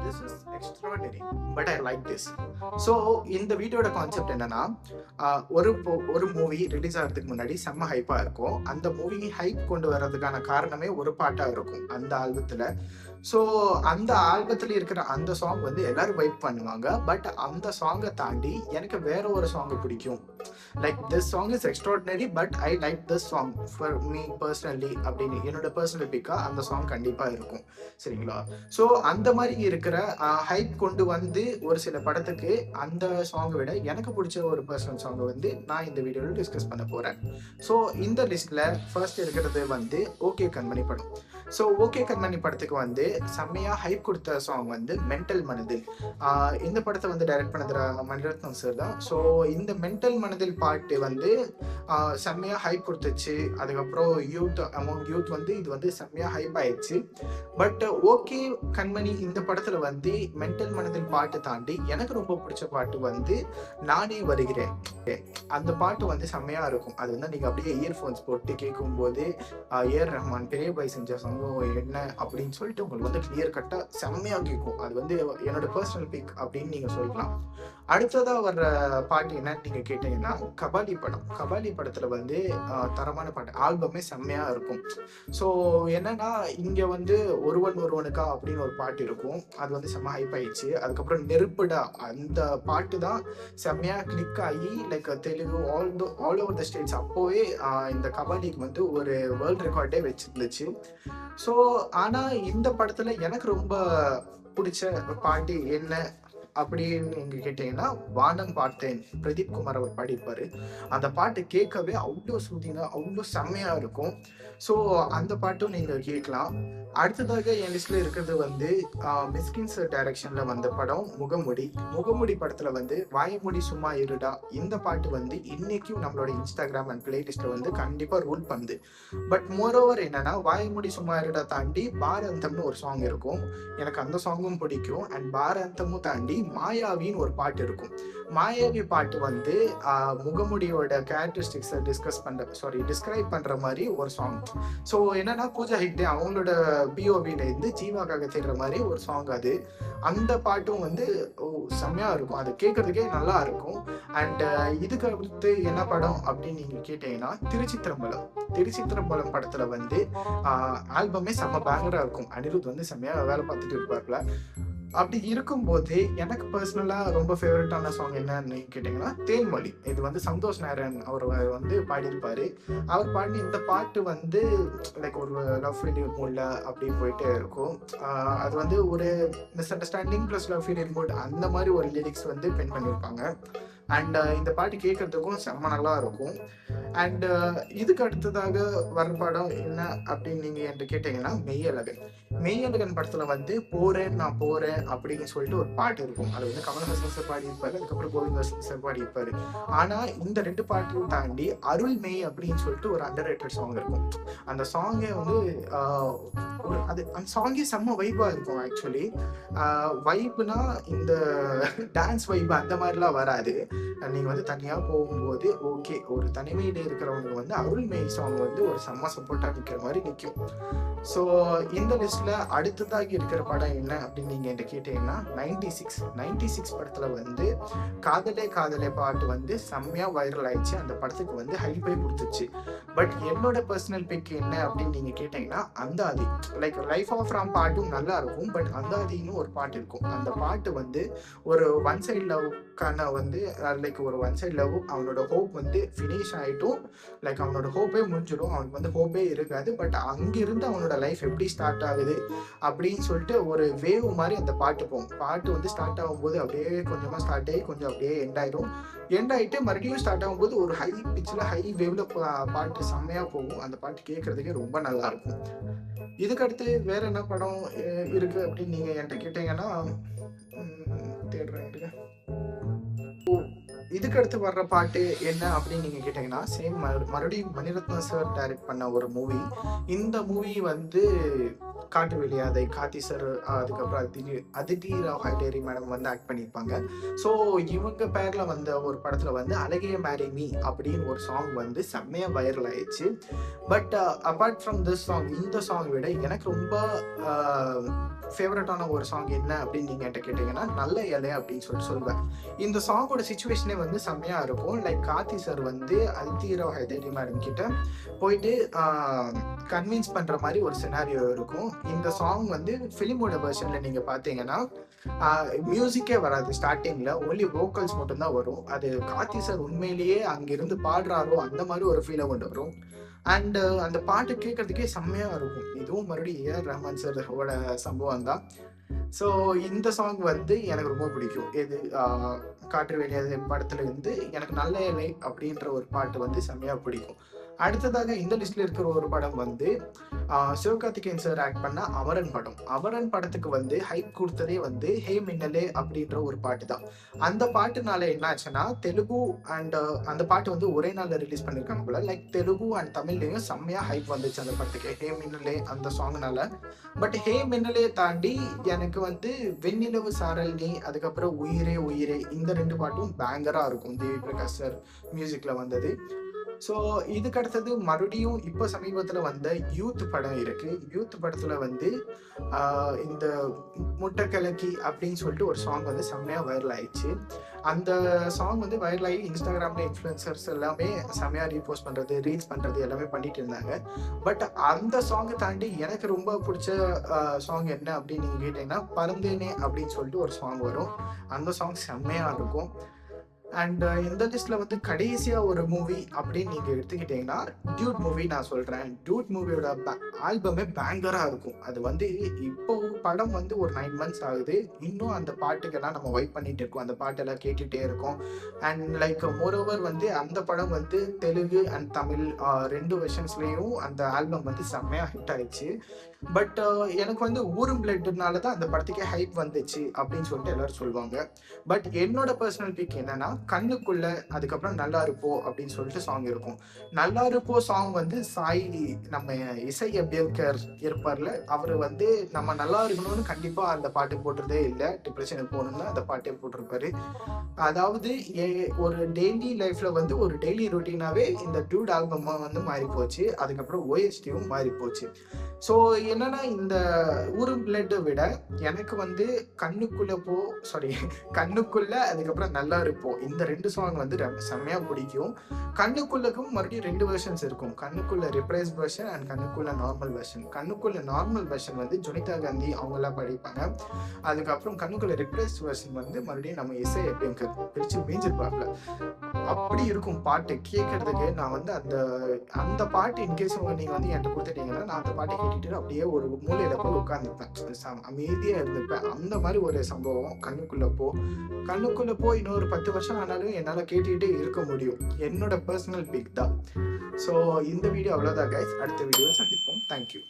This is extraordinary but I like this. So இந்த வீடியோட concept என்னன்னா, ஒரு மூவி ரிலீஸ் ஆகிறதுக்கு முன்னாடி செம்ம ஹைப்பாக இருக்கும். அந்த மூவி ஹைப் கொண்டு வர்றதுக்கான காரணமே ஒரு பாட்டாக இருக்கும் அந்த ஆல்பத்தில். ஸோ அந்த ஆல்பத்தில் இருக்கிற அந்த சாங் வந்து எல்லாரும் வைப் பண்ணுவாங்க. பட் அந்த சாங்கை தாண்டி எனக்கு வேற ஒரு சாங் பிடிக்கும். Like this song is extraordinary but I like this song for me personally அப்படின்னு என்னோட பர்சனல் பிக்காக அந்த சாங் கண்டிப்பாக இருக்கும். சரிங்களா? ஸோ அந்த மாதிரி இருக்கிற ஹைப் கொண்டு வந்து ஒரு சில படத்துக்கு அந்த சாங்கை விட எனக்கு பிடிச்ச ஒரு பர்சனல் சாங்கை வந்து நான் இந்த வீடியோவில் டிஸ்கஸ் பண்ண போகிறேன். ஸோ இந்த லிஸ்ட்டில் ஃபர்ஸ்ட் இருக்கிறது வந்து ஓகே கண்மணி படம். ஸோ ஓகே கண்மணி படத்துக்கு வந்து செம்மையாக ஹைப் கொடுத்த சாங் வந்து மென்டல் மனதில். இந்த படத்தை வந்து டைரக்ட் பண்ணது மணிரத்னம் சார் தான். ஸோ இந்த மென்டல் மனதில் பாட்டு வந்து செம்மையாக ஹைப் கொடுத்துச்சு. அதுக்கப்புறம் யூத் வந்து இது வந்து செம்மையாக ஹைப் ஆயிடுச்சு. பட் ஓகே கண்மணி இந்த படத்தில் வந்து மென்டல் மனதில் பாட்டு தாண்டி எனக்கு ரொம்ப பிடிச்ச பாட்டு வந்து நானே வருகிறேன். அந்த பாட்டு வந்து செம்மையாக இருக்கும். அது வந்து நீங்கள் அப்படியே இயர்ஃபோன்ஸ் போட்டு கேட்கும்போது ஏஆர் ரஹ்மான் பெரிய பாய் செஞ்ச சம்பவம் என்ன அப்படின்னு சொல்லிட்டு உங்களுக்கு வந்து கிளியர் கட்டாக செம்மையாக கேட்கும். அது வந்து என்னோட பர்சனல் பிக் அப்படின்னு நீங்கள் சொல்லலாம். அடுத்ததாக வர்ற பாட்டு என்னன்னு நீங்கள் கேட்டீங்கன்னா கபாலி படம். கபாலி படத்தில் வந்து தரமான பாட்டு, ஆல்பமே செம்மையாக இருக்கும். ஸோ என்னன்னா இங்கே வந்து ஒருவனுக்கா அப்படின்னு ஒரு பாட்டு இருக்கும். அது வந்து செம்ம ஹைப் ஆயிடுச்சு. அதுக்கப்புறம் நெருப்புடா அந்த பாட்டு தான் செம்மையாக கிளிக் ஆகி like Telugu all over the states அப்போவே இந்த கபாலிக்கு வந்து ஒரு வேர்ல்ட் ரெக்கார்டே வச்சிருந்துச்சு. ஸோ ஆனால் இந்த படத்தில் எனக்கு ரொம்ப பிடிச்ச பாட்டு என்ன அப்படின்னு நீங்க கேட்டீங்கன்னா வானம் பார்த்தேன். பிரதீப் குமார் அவர் பாடியிருப்பாரு. அந்த பாட்டு கேட்கவே அவ்வளோ சூதிங்க, அவ்வளோ செம்மையா இருக்கும். ஸோ அந்த பாட்டும் நீங்க கேட்கலாம். அடுத்ததாக என் லிஸ்ட்ல இருக்கிறது வந்து மிஸ்கின் சார் டைரக்ஷன்ல வந்த படம் முகமுடி. முகமுடி படத்துல வந்து வாயமுடி சும்மா இருடா இந்த பாட்டு வந்து இன்னைக்கும் நம்மளோட இன்ஸ்டாகிராம் அண்ட் பிளேலிஸ்ட்ல வந்து கண்டிப்பா ரூல் பண்ணுது. பட் மோரோவர் என்னன்னா வாயமுடி சும்மா இருடா தாண்டி பாரந்தம்னு ஒரு சாங் இருக்கும். எனக்கு அந்த சாங்கும் பிடிக்கும். அண்ட் பாரந்தமும் தாண்டி மாயாவின்னு ஒரு பாட்டு இருக்கும். மாயாவி பாட்டு வந்து முகமுடியோட கேரக்டரிஸ்டிக்ஸை டிஸ்கிரைப் பண்ற மாதிரி ஒரு சாங். ஸோ என்னன்னா பூஜா ஹெக்டே அவங்களோட பிஓவில இருந்து ஜீவாக்காக தேடுற மாதிரி ஒரு சாங் அது. அந்த பாட்டும் வந்து செம்மையா இருக்கும். அது கேட்கறதுக்கே நல்லா இருக்கும். அண்ட் இதுக்கு அடுத்து என்ன படம் அப்படின்னு நீங்க கேட்டீங்கன்னா திருச்சித்திரம்பலம் படத்துல வந்து ஆல்பமே செம்ம பேங்கரா இருக்கும். அனிருத் வந்து செம்மையா வேலை பார்த்துட்டு இருப்பார்ல. அப்படி இருக்கும்போது எனக்கு பர்சனலா ரொம்ப ஃபேவரட்டான சாங் என்னன்னு கேட்டீங்கன்னா தேன்மொழி. இது வந்து சந்தோஷ் நாராயண் அவர் வந்து பாடியிருப்பாரு. அவர் பாடின இந்த பாட்டு வந்து லைக் ஒரு லவ் ஃபீலிங் மூட்ல அப்படி போயிட்டே இருக்கும். அது வந்து ஒரு miss understanding plus love feeling mood அந்த மாதிரி ஒரு லிரிக்ஸ் வந்து பென் பண்ணியிருப்பாங்க. அண்ட் இந்த பாட்டு கேட்கறதுக்கும் செம்ம நல்லா இருக்கும். அண்ட் இதுக்கு அடுத்ததாக வர படம் என்ன அப்படின்னு நீங்க என்கிட்ட கேட்டீங்கன்னா மெய்யழகன் படத்துல வந்து நான் போறேன் அப்படின்னு சொல்லிட்டு ஒரு பாட்டு இருக்கும். அது வந்து கமல்ஹாசன் சார் பாடியிருப்பாரு. அதுக்கப்புறம் கோவிந்தாசன் சார் பாடியிருப்பாரு. ஆனா இந்த ரெண்டு பாட்டையும் தாண்டி அருள் மெய் அப்படின்னு சொல்லிட்டு ஒரு அண்டர்ரேட்டட் சாங் இருக்கும். அந்த சாங்கே வந்து அந்த சாங்கே செம்ம வைபா இருக்கும். ஆக்சுவலி வைப்னா இந்த டான்ஸ் வைப் அந்த மாதிரிலாம் வராது. நீங்க வந்து தனியா போகும்போது ஓகே ஒரு தனிமையில இருக்கிறவங்க வந்து அருள்மெய் சாங் வந்து ஒரு செம்ம சப்போர்ட்டா நிக்கிற மாதிரி நிற்கும். ஸோ இந்த லிஸ்ட்ல அடுத்ததாக இருக்கிற படம் என்ன அப்படின்னு நீங்க என்கிட்ட கேட்டீங்கன்னா 96 படத்துல வந்து காதலே பாட்டு வந்து செம்மையா வைரல் ஆயிடுச்சு. அந்த படத்துக்கு வந்து ஹைப்பை கொடுத்துச்சு. பட் என்னோட பர்சனல் பிக் என்ன அப்படின்னு நீங்க கேட்டீங்கன்னா அந்தாதி. லைக் லைஃப் ஆஃப் ராம் பாட்டும் நல்லா இருக்கும். பட் அந்தாதின்னு ஒரு பாட்டு இருக்கும். அந்த பாட்டு வந்து ஒரு ஒன் சைடு லவ்க்கான வந்து லைக் ஒரு ஒன் சைடு லவ் அவனோட ஹோப் வந்து ஃபினிஷ் ஆகிட்டும். லைக் அவனோட ஹோப்பே முடிஞ்சிடும். அவனுக்கு வந்து ஹோப்பே இருக்காது. பட் அங்கிருந்து அவனோட லைஃப் எப்படி ஸ்டார்ட் ஆகுது அப்படின்னு சொல்லிட்டு ஒரு வேவ் மாதிரி அந்த பாட்டு போகும். பாட்டு வந்து ஸ்டார்ட் ஆகும்போது அப்படியே கொஞ்சமாக ஸ்டார்ட் ஆகி கொஞ்சம் அப்படியே எண்ட் ஆகிட்டு மறுபடியும் ஸ்டார்ட் ஆகும்போது ஒரு ஹை பிச்சில் ஹை வேவ்ல பாட்டு செம்மையாக போகும். அந்த பாட்டு கேட்கறதுக்கே ரொம்ப நல்லா இருக்கும். இதுக்கடுத்து வேற என்ன படம் இருக்கு அப்படின்னு நீங்க என்கிட்ட கேட்டீங்கன்னா தேடுறேன். இதுக்கு அடுத்து வர்ற பாட்டு என்ன அப்படின்னு நீங்க கேட்டீங்கன்னா, சேம் மறுபடியும் மணிரத்னம் சார் டைரக்ட் பண்ண ஒரு மூவி. இந்த மூவி வந்து காட்டு வெளியாதை, கார்த்தி சார், அதுக்கப்புறம் அதிதி ராவ் ஹைடேரி மேடம் வந்து ஆக்ட் பண்ணியிருப்பாங்க. ஸோ இவங்க பேர்ல வந்த ஒரு படத்துல வந்து அழகிய மேரி மீ அப்படின்னு ஒரு சாங் வந்து செம்மையா வைரல் ஆயிடுச்சு. But apart from this song, இந்த சாங் விட எனக்கு ரொம்ப ஃபேவரட்டான ஒரு சாங் என்ன அப்படின்னு நீங்க என்கிட்ட கேட்டீங்கன்னா, நல்ல இலை அப்படின்னு சொல்லுவேன். இந்த சாங்கோட சிச்சுவேஷனே வந்து செம்மையா இருக்கும். லைக் கார்த்தி சார் வந்து அதித்தி ராவ் ஹைதரி மேடம் கிட்ட போயிட்டு கன்வின்ஸ் பண்ற மாதிரி ஒரு சினாரியோ இருக்கும். இந்த சாங் வந்து ஃபிலிமோட வெர்ஷன்ல நீங்க பாத்தீங்கன்னா மியூசிக்கே வராது. ஸ்டார்டிங்ல ஒன்லி வோக்கல்ஸ் மட்டும்தான் வரும். அது கார்த்தி சார் உண்மையிலேயே அங்கிருந்து பாடுறாரோ அந்த மாதிரி ஒரு ஃபீலை கொண்டு வரும். அண்ட் அந்த பாட்டு கேட்கறதுக்கே செம்மையா இருக்கும். இதுவும் மறுபடியும் ஏஆர் ரஹ்மான் சாரோட சம்பவம் தான். ஸோ இந்த சாங் வந்து எனக்கு ரொம்ப பிடிக்கும். இது காற்று வெளியாது படத்துல இருந்து எனக்கு நல்ல இலை அப்படின்ற ஒரு பாட்டு வந்து செம்மையா பிடிக்கும். அடுத்ததாக இந்த லிஸ்ட்ல இருக்கிற ஒரு படம் வந்து சிவகார்த்திகேயன் சார் ஆக்ட் பண்ண அமரன் படம். அமரன் படத்துக்கு வந்து ஹைப் கொடுத்ததே வந்து ஹே மின்னலே அப்படின்ற ஒரு பாட்டு தான். அந்த பாட்டுனால என்ன ஆச்சுன்னா, தெலுங்கு அண்ட் அந்த பாட்டு வந்து ஒரே நாள்ல ரிலீஸ் பண்ணிருக்காங்க போல. லைக் தெலுங்கு அண்ட் தமிழ்லயும் செம்மையா ஹைப் வந்துச்சு அந்த படத்துக்கு, ஹே மின்னலே அந்த சாங்னால. பட் ஹே மின்னலே தாண்டி எனக்கு வந்து வெண்ணிலவு சாரல் நீ, அதுக்கப்புறம் உயிரே உயிரே, இந்த 2 பாட்டும் பேங்கரா இருக்கும். தேவி பிரகாஷ் சார் மியூசிக்ல வந்தது. ஸோ இதுக்கு அடுத்தது மறுபடியும் இப்போ சமீபத்தில் வந்த யூத் படம் இருக்கு. யூத் படத்துல வந்து இந்த முட்டை கலக்கி அப்படின்னு சொல்லிட்டு ஒரு சாங் வந்து செம்மையா வைரல் ஆயிடுச்சு. அந்த சாங் வந்து வைரல் ஆகி இன்ஸ்டாகிராம்ல இன்ஃப்ளூயன்சர்ஸ் எல்லாமே செம்மையா ரீபோஸ்ட் பண்றது, ரீல்ஸ் பண்றது எல்லாமே பண்ணிட்டு இருந்தாங்க. பட் அந்த சாங்கை தாண்டி எனக்கு ரொம்ப பிடிச்ச சாங் என்ன அப்படின்னு நீங்க கேட்டீங்கன்னா, பறந்தேனே அப்படின்னு சொல்லிட்டு ஒரு சாங் வரும். அந்த சாங் செம்மையா இருக்கும். அண்ட் இந்த லிஸ்ட்ல வந்து கடைசியா ஒரு மூவி அப்படின்னு நீங்க எடுத்துக்கிட்டீங்கன்னா, டியூட் மூவி நான் சொல்றேன். டியூட் மூவியோட ஆல்பமே பேங்கரா இருக்கும். அது வந்து இப்போ படம் வந்து ஒரு 9 months ஆகுது. இன்னும் அந்த பாட்டுக்கெல்லாம் நம்ம வைப் பண்ணிட்டு இருக்கோம். அந்த பாட்டெல்லாம் கேட்டுட்டே இருக்கோம். அண்ட் லைக் மோரோவர் வந்து அந்த படம் வந்து தெலுங்கு அண்ட் தமிழ் 2 வெர்ஷன்ஸ்லயும் அந்த ஆல்பம் வந்து செம்மையா ஹிட் ஆயிடுச்சு. பட் எனக்கு வந்து ஊரும் பிளட்னால தான் அந்த படத்துக்கே ஹைப் வந்துச்சு அப்படின்னு சொல்லிட்டு எல்லாரும் சொல்லுவாங்க. பட் என்னோட பர்சனல் பிக் என்னன்னா, கண்ணுக்குள்ள, அதுக்கப்புறம் நல்லா இருப்போ அப்படின்னு சொல்லிட்டு சாங் இருக்கும். நல்லா இருப்போ சாங் வந்து சாய், நம்ம இசை அபியங்கர் இருப்பார்ல, அவர் வந்து நம்ம நல்லா இருக்கணும்னு கண்டிப்பா அந்த பாட்டு போட்டுறதே இல்லை. டிப்ரெஷனுக்கு போகணும்னா அந்த பாட்டே போட்டிருப்பாரு. அதாவது ஒரு டெய்லி லைஃப்ல வந்து ஒரு டெய்லி ரொட்டீனாவே இந்த டியூட் ஆல்பம் வந்து மாறி போச்சு. அதுக்கப்புறம் ஓஎஸ்டியும் மாறி போச்சு. ஸோ என்னன்னா, இந்த ஊரு பிளட்டை விட எனக்கு வந்து கண்ணுக்குள்ள போ, சாரி கண்ணுக்குள்ள, அதுக்கப்புறம் நல்லா இருப்போம், இந்த 2 சாங் வந்து செம்மையா பிடிக்கும். கண்ணுக்குள்ளக்கும் மறுபடியும் 2 வெர்ஷன்ஸ் இருக்கும். கண்ணுக்குள்ள ரிப்ரைஸ் வெர்ஷன் அண்ட் கண்ணுக்குள்ள நார்மல் வெர்ஷன். கண்ணுக்குள்ள நார்மல் வெர்ஷன் வந்து ஜொனிதா காந்தி அவங்கெல்லாம் படிப்பாங்க. அதுக்கப்புறம் கண்ணுக்குள்ள ரிப்ரைஸ் வெர்ஷன் வந்து மறுபடியும் நம்ம இசை எப்பயும் பிரிச்சு மேய்ஞ்சிருப்பாப்ல. அப்படி இருக்கும் பாட்டு கேட்கறதுக்கு. நான் வந்து அந்த அந்த பாட்டு இன்கேஸ் நீங்க வந்து என்கிட்ட கொடுத்துட்டீங்கன்னா, நான் அந்த பாட்டை கேட்டுட்டு அப்படியே ஒரு மூலையில போய் உட்கார்ந்துப்பேன். அமைதியா இருந்துப்பேன். அந்த மாதிரி ஒரு சம்பவம் கண்ணுக்குள்ள போ. கண்ணுக்குள்ள போ இன்னொரு 10 வருஷம் ஆனாலும் என்னால கேட்டுக்கிட்டே இருக்க முடியும். என்னோட பர்சனல் பிக் தான். ஸோ இந்த வீடியோ அவ்வளோதான் கைஸ். அடுத்த வீடியோவில் சந்திப்போம். தேங்க்யூ.